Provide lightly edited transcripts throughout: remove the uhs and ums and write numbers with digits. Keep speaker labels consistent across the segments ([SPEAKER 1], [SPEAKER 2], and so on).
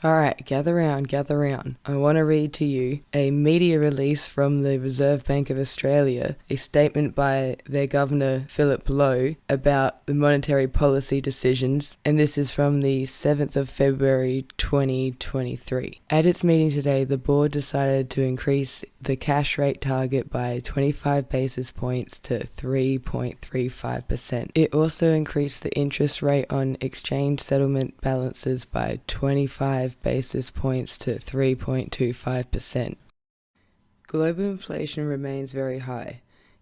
[SPEAKER 1] Alright, gather round, gather round. I want to read to you a media release from the Reserve Bank of Australia, a statement by their Governor Philip Lowe about the monetary policy decisions, and this is from the 7th of February 2023. At its meeting today, the board decided to increase the cash rate target by 25 basis points to 3.35%. It also increased the interest rate on exchange settlement balances by 25 basis points to 3.25%. Global inflation remains very high.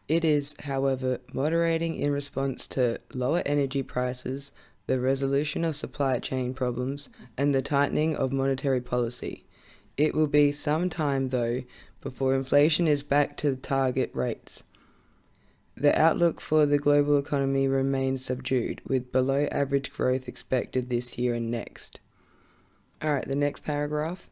[SPEAKER 1] It is, however, moderating in response to lower energy prices, the resolution of supply chain problems, and the tightening of monetary policy. It will be some time, though, before inflation is back to target rates. The outlook for the global economy remains subdued, with below average growth expected this year and next. Alright, the next paragraph.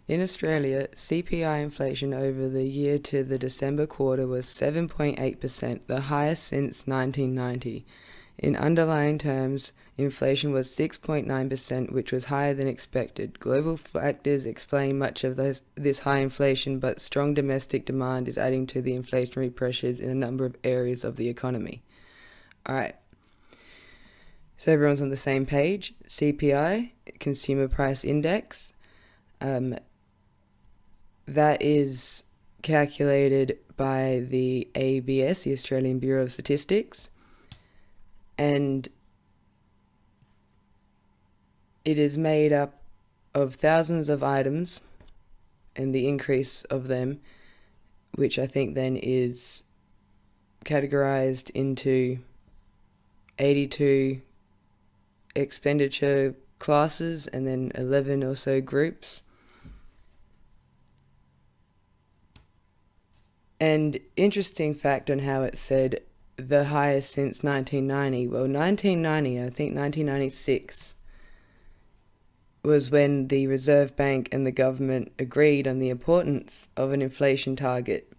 [SPEAKER 1] In Australia, CPI inflation over the year to the December quarter was 7.8%, the highest since 1990. In underlying terms, inflation was 6.9%, which was higher than expected. Global factors explain much of this high inflation, but strong domestic demand is adding to the inflationary pressures in a number of areas of the economy. Alright, so everyone's on the same page. CPI, Consumer Price Index, that is calculated by the ABS, the Australian Bureau of Statistics, and it is made up of thousands of items and the increase of them, which I think then is categorized into 82 expenditure classes and then 11 or so groups. And interesting fact on how it said the highest since 1990. Well, 1990, I think 1996, was when the Reserve Bank and the government agreed on the importance of an inflation target.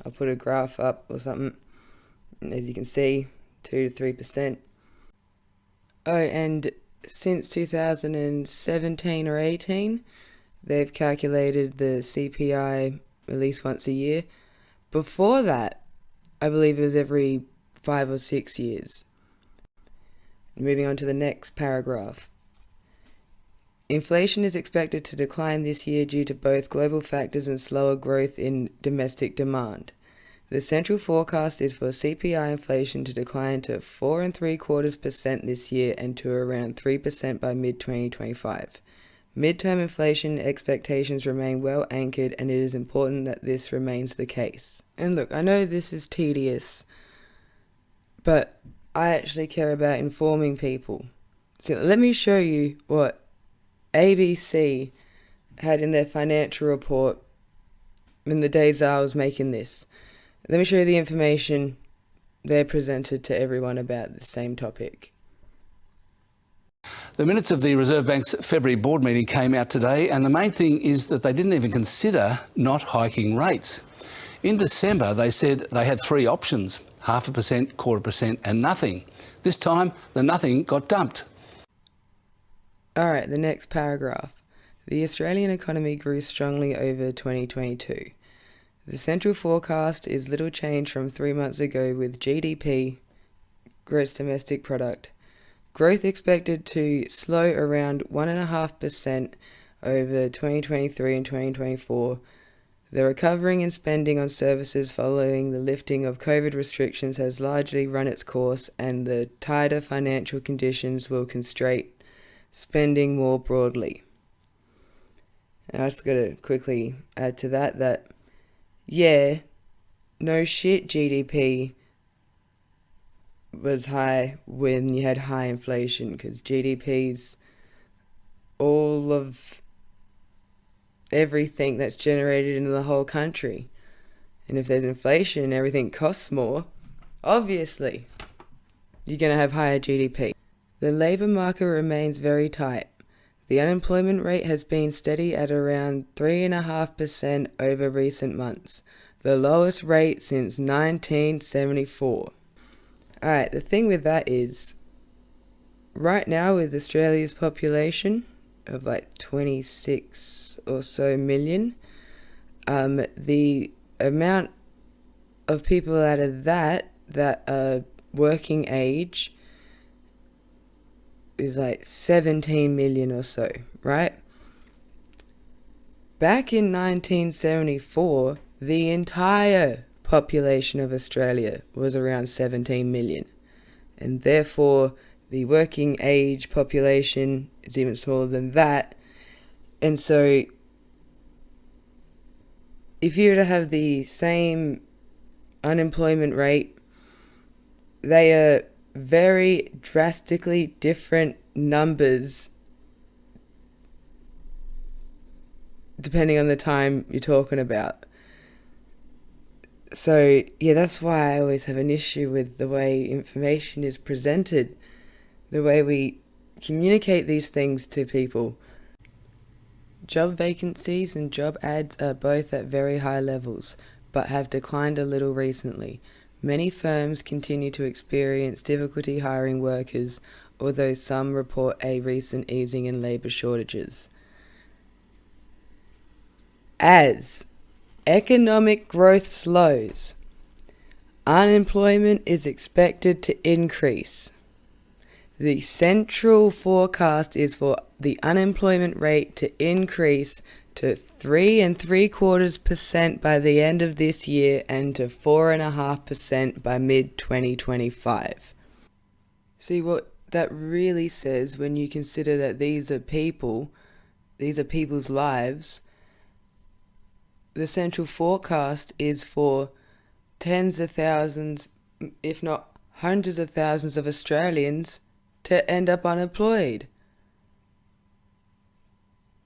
[SPEAKER 1] I'll put a graph up or something. As you can see, 2 to 3%. Oh, and since 2017 or 18, they've calculated the CPI at least once a year. Before that, I believe it was every 5 or 6 years. Moving on to the next paragraph. Inflation is expected to decline this year due to both global factors and slower growth in domestic demand. The central forecast is for CPI inflation to decline to 4.75% this year and to around 3% by mid-2025. Midterm inflation expectations remain well anchored, and it is important that this remains the case. And look, I know this is tedious, but I actually care about informing people. So let me show you what ABC had in their financial report in the days I was making this. Let me show you the information they presented to everyone about the same topic.
[SPEAKER 2] The minutes of the Reserve Bank's February board meeting came out today, and the main thing is that they didn't even consider not hiking rates. In December, they said they had 3 options: 0.5%, 0.25%, and nothing. This time, the nothing got dumped.
[SPEAKER 1] Alright, the next paragraph. The Australian economy grew strongly over 2022. The central forecast is little change from 3 months ago, with GDP, gross domestic product, growth expected to slow around 1.5% over 2023 and 2024. The recovering in spending on services following the lifting of COVID restrictions has largely run its course, and the tighter financial conditions will constrain spending more broadly. And I just got to quickly add to that yeah, no shit, GDP was high when you had high inflation, because GDP's all of everything that's generated in the whole country. And if there's inflation, everything costs more. Obviously, you're going to have higher GDP. The labour market remains very tight. The unemployment rate has been steady at around 3.5% over recent months, the lowest rate since 1974. Alright, the thing with that is, right now with Australia's population of like 26 or so million. The amount of people out of that are working age is like 17 million or so, right? Back in 1974, the entire population of Australia was around 17 million, and therefore the working age population is even smaller than that. And so if you were to have the same unemployment rate, they are very drastically different numbers depending on the time you're talking about. So, yeah, that's why I always have an issue with the way information is presented, the way we communicate these things to people. Job vacancies and job ads are both at very high levels, but have declined a little recently. Many firms continue to experience difficulty hiring workers, although some report a recent easing in labour shortages. As economic growth slows, unemployment is expected to increase. The central forecast is for the unemployment rate to increase to 3.75% by the end of this year and to 4.5% by mid-2025. See what that really says when you consider that these are people's lives. The central forecast is for tens of thousands, if not hundreds of thousands of Australians to end up unemployed.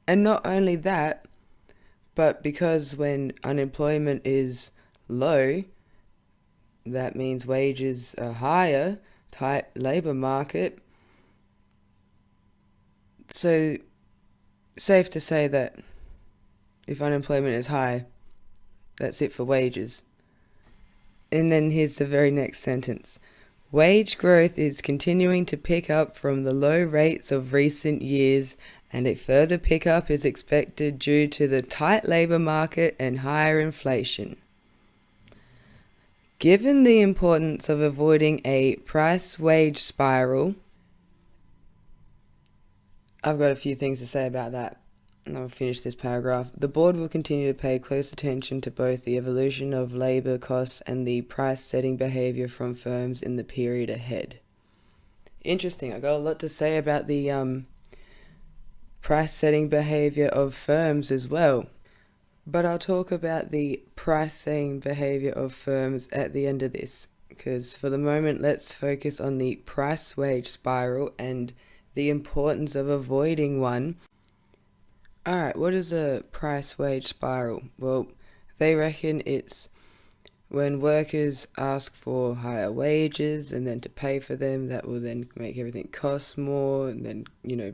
[SPEAKER 1] And not only that, but because when unemployment is low, that means wages are higher, tight labour market. So, safe to say that if unemployment is high, that's it for wages. And then here's the very next sentence. Wage growth is continuing to pick up from the low rates of recent years, and a further pickup is expected due to the tight labour market and higher inflation. Given the importance of avoiding a price-wage spiral, I've got a few things to say about that. I'll finish this paragraph. The board will continue to pay close attention to both the evolution of labour costs and the price-setting behaviour from firms in the period ahead. Interesting. I've got a lot to say about the price-setting behaviour of firms as well. But I'll talk about the price-setting behaviour of firms at the end of this, because for the moment, let's focus on the price-wage spiral and the importance of avoiding one. Alright, what is a price-wage spiral? Well, they reckon it's when workers ask for higher wages and then to pay for them, that will then make everything cost more and then,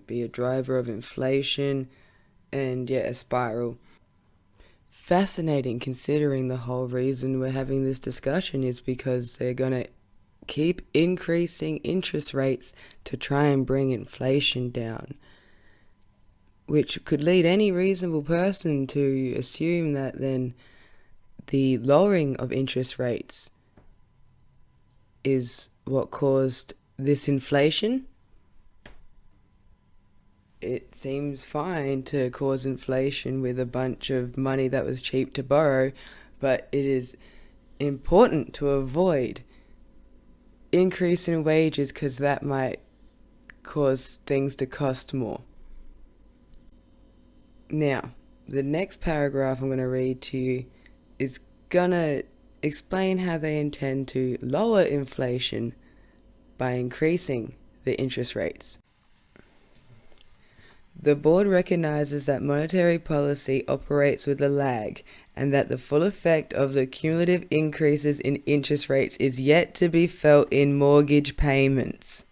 [SPEAKER 1] be a driver of inflation and, a spiral. Fascinating, considering the whole reason we're having this discussion is because they're going to keep increasing interest rates to try and bring inflation down, which could lead any reasonable person to assume that then the lowering of interest rates is what caused this inflation. It seems fine to cause inflation with a bunch of money that was cheap to borrow, but it is important to avoid increase in wages because that might cause things to cost more. Now, the next paragraph I'm going to read to you is going to explain how they intend to lower inflation by increasing the interest rates. The board recognizes that monetary policy operates with a lag and that the full effect of the cumulative increases in interest rates is yet to be felt in mortgage payments.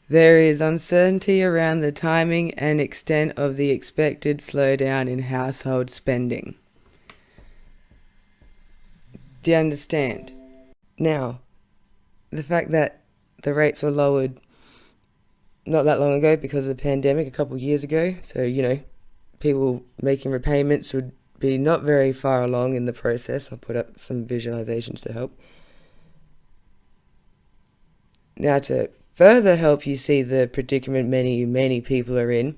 [SPEAKER 1] There is uncertainty around the timing and extent of the expected slowdown in household spending. Do you understand? Now, the fact that the rates were lowered not that long ago because of the pandemic, a couple of years ago. So, people making repayments would be not very far along in the process. I'll put up some visualizations to help. Now, to further help you see the predicament many people are in,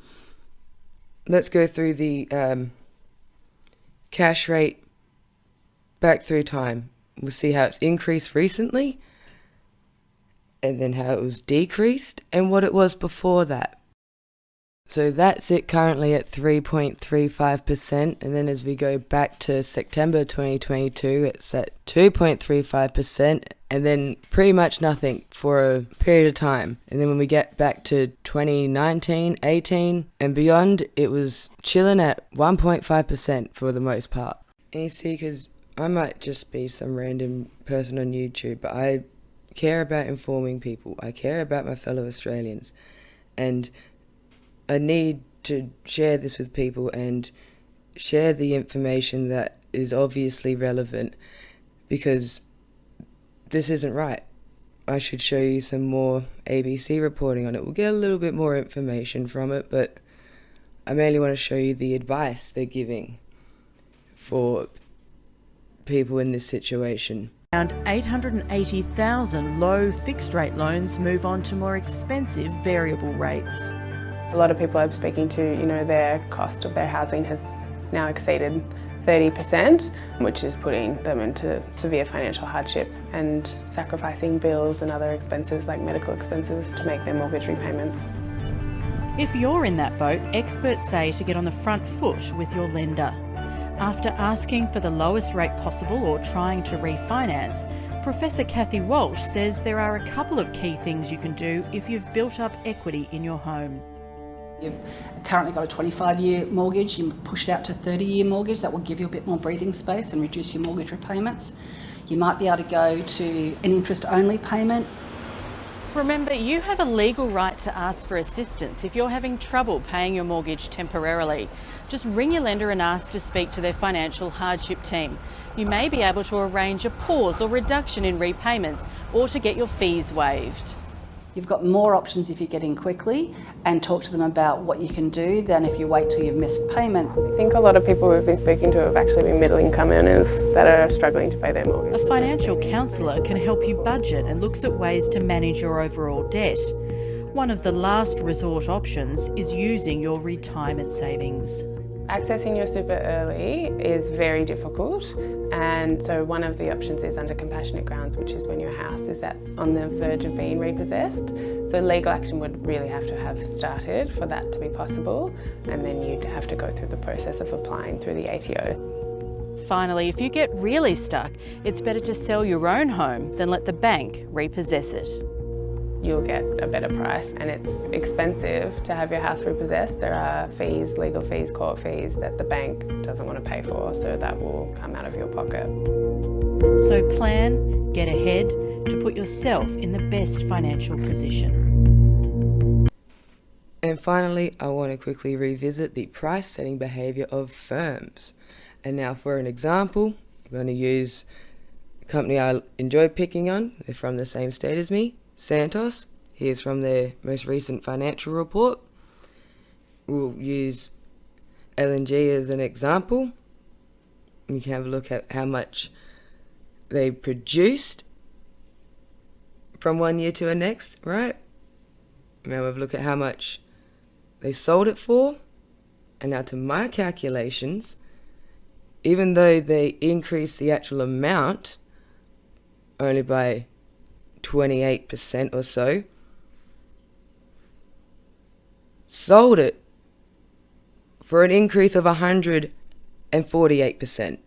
[SPEAKER 1] let's go through the cash rate back through time. We'll see how it's increased recently, and then how it was decreased, and what it was before that. So that's it currently at 3.35%, and then as we go back to September 2022, it's at 2.35%, and then pretty much nothing for a period of time. And then when we get back to 2019, 18 and beyond, it was chilling at 1.5% for the most part. And you see, because I might just be some random person on YouTube, but I care about informing people. I care about my fellow Australians, and I need to share this with people and share the information that is obviously relevant, because this isn't right. I should show you some more ABC reporting on it. We'll get a little bit more information from it, but I mainly want to show you the advice they're giving for people in this situation.
[SPEAKER 3] Around 880,000 low fixed rate loans move on to more expensive variable rates.
[SPEAKER 4] A lot of people I'm speaking to, their cost of their housing has now exceeded 30%, which is putting them into severe financial hardship and sacrificing bills and other expenses like medical expenses to make their mortgage repayments.
[SPEAKER 3] If you're in that boat, experts say to get on the front foot with your lender. After asking for the lowest rate possible or trying to refinance, Professor Kathy Walsh says there are a couple of key things you can do if you've built up equity in your home.
[SPEAKER 5] You've currently got a 25-year mortgage, you push it out to a 30-year mortgage. That will give you a bit more breathing space and reduce your mortgage repayments. You might be able to go to an interest-only payment.
[SPEAKER 3] Remember, you have a legal right to ask for assistance if you're having trouble paying your mortgage temporarily. Just ring your lender and ask to speak to their financial hardship team. You may be able to arrange a pause or reduction in repayments or to get your fees waived.
[SPEAKER 5] You've got more options if you get in quickly and talk to them about what you can do than if you wait till you've missed payments.
[SPEAKER 4] I think a lot of people we've been speaking to have actually been middle income earners that are struggling to pay their mortgage.
[SPEAKER 3] A financial counsellor can help you budget and looks at ways to manage your overall debt. One of the last resort options is using your retirement savings.
[SPEAKER 4] Accessing your super early is very difficult, and so one of the options is under compassionate grounds, which is when your house is on the verge of being repossessed. So legal action would really have to have started for that to be possible, and then you'd have to go through the process of applying through the ATO.
[SPEAKER 3] Finally, if you get really stuck, it's better to sell your own home than let the bank repossess it.
[SPEAKER 4] You'll get a better price, and it's expensive to have your house repossessed. There are fees, legal fees, court fees that the bank doesn't want to pay for, so that will come out of your pocket.
[SPEAKER 3] So plan, get ahead to put yourself in the best financial position.
[SPEAKER 1] And finally, I want to quickly revisit the price setting behaviour of firms. And now for an example, I'm going to use a company I enjoy picking on. They're from the same state as me, Santos. Here's from their most recent financial report. We'll use LNG as an example. You can have a look at how much they produced from one year to the next, right? Now we'll look at how much they sold it for. And now to my calculations, even though they increased the actual amount only by 28% or so, sold it for an increase of 148%.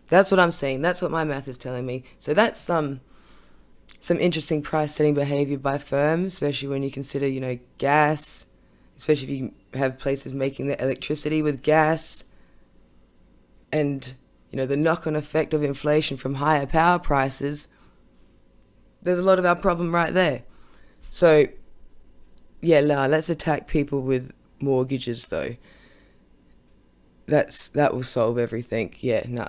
[SPEAKER 1] That's what I'm saying. That's what my math is telling me. So that's some interesting price setting behavior by firms, especially when you consider, gas, especially if you have places making their electricity with gas, and, the knock-on effect of inflation from higher power prices. There's a lot of our problem right there. So, let's attack people with mortgages though. That will solve everything.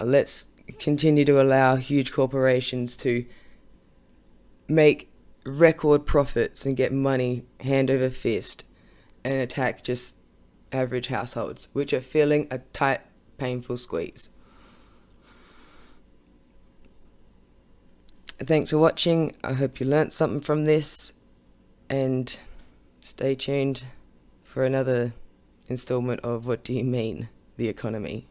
[SPEAKER 1] Let's continue to allow huge corporations to make record profits and get money hand over fist and attack just average households, which are feeling a tight, painful squeeze. Thanks for watching. I hope you learnt something from this, and stay tuned for another installment of What Do You Mean, the Economy?